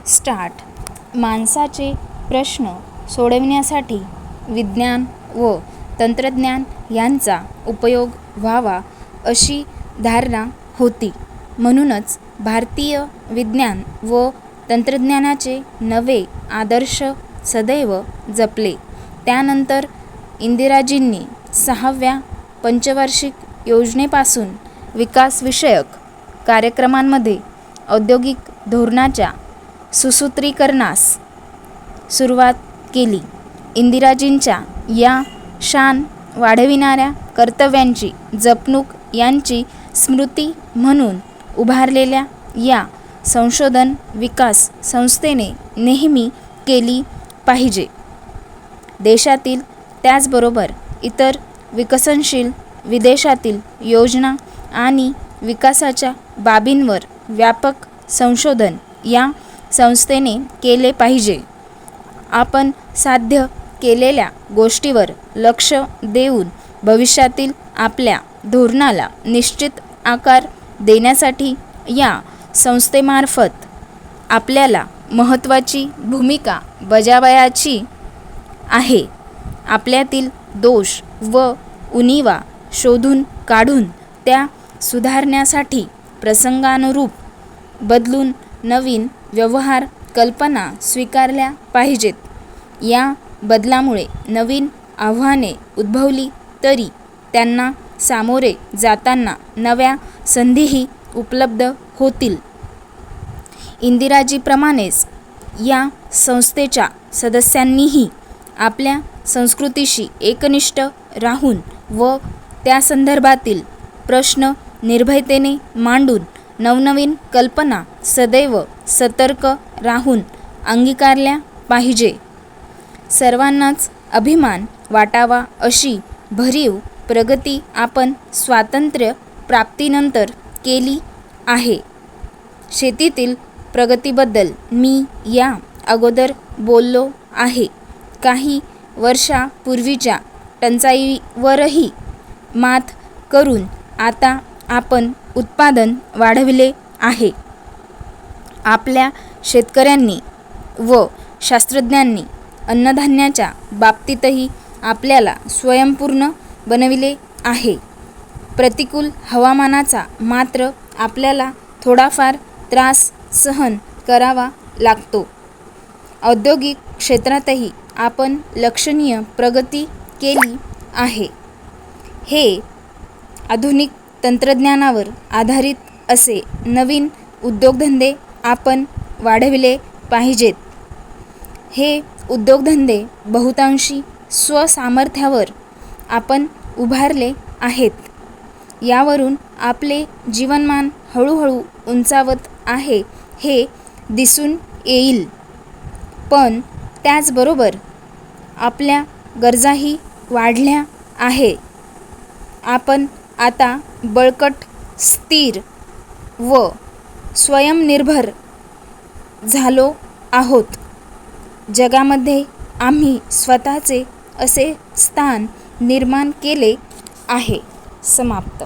Start. माणसाचे प्रश्न सोडविण्यासाठी विज्ञान व तंत्रज्ञान यांचा उपयोग व्हावा अशी धारणा होती. म्हणूनच भारतीय विज्ञान व तंत्रज्ञानाचे नवे आदर्श सदैव जपले. त्यानंतर इंदिराजींनी 6व्या पंचवार्षिक योजनेपासून विकासविषयक कार्यक्रमांमध्ये औद्योगिक धोरणाच्या सुसूत्रीकरणास सुरुवात केली. इंदिराजींच्या या शान वाढविणाऱ्या कर्तव्यांची जपणूक यांची स्मृती म्हणून उभारलेल्या या संशोधन विकास संस्थेने नेहमी केली पाहिजे. देशातील त्याचबरोबर इतर विकसनशील विदेशातील योजना आणि विकासाच्या बाबींवर व्यापक संशोधन या संस्थेने केले पाहिजे. आपण साध्य केलेल्या गोष्टीवर लक्ष देऊन भविष्यातील आपल्या धोरणाला निश्चित आकार देण्यासाठी या संस्थेमार्फत आपल्याला महत्त्वाची भूमिका बजावायची आहे. आपल्यातील दोष व उणिवा शोधून काढून त्या सुधारण्यासाठी प्रसंगानुरूप बदलून नवीन व्यवहार कल्पना स्वीकारल्या पाहिजेत. या बदलामुळे नवीन आव्हाने उद्भवली तरी त्यांना सामोरे जाताना नव्या संधीही उपलब्ध होतील. इंदिराजीप्रमाणेच या संस्थेच्या सदस्यांनीही आपल्या संस्कृतीशी एकनिष्ठ राहून व त्या संदर्भातील प्रश्न निर्भयतेने मांडून नवनवीन कल्पना सदैव सतर्क राहून अंगीकारल्या पाहिजे. सर्वांनाच अभिमान वाटावा अशी भरीव प्रगती आपण स्वातंत्र्य प्राप्तीनंतर केली आहे. शेतीतील प्रगतीबद्दल मी या अगोदर बोललो आहे. काही वर्षापूर्वीच्या टंचाईवरही मात करून आता आपण उत्पादन वाढविले आहे. आपल्या शेतकऱ्यांनी व शास्त्रज्ञांनी अन्नधान्याच्या बाबतीतही आपल्याला स्वयंपूर्ण बनविले आहे. प्रतिकूल हवामानाचा मात्र आपल्याला थोडाफार त्रास सहन करावा लागतो. औद्योगिक क्षेत्रातही आपण लक्षणीय प्रगती केली आहे. हे आधुनिक तंत्रज्ञानावर आधारित असे नवीन उद्योगधंदे आपण वाढविले पाहिजेत. हे उद्योगधंदे बहुतांशी स्वसामर्थ्यावर आपण उभारले आहेत. यावरून आपले जीवनमान हळूहळू उंचावत आहे हे दिसून येईल. पण त्याचबरोबर आपल्या गरजाही वाढल्या आहे. आपण आता बळकट, स्थिर व स्वयंनिर्भर झालो आहोत. जगामध्ये आम्ही स्वतःचे असे स्थान निर्माण केले आहे. समाप्त.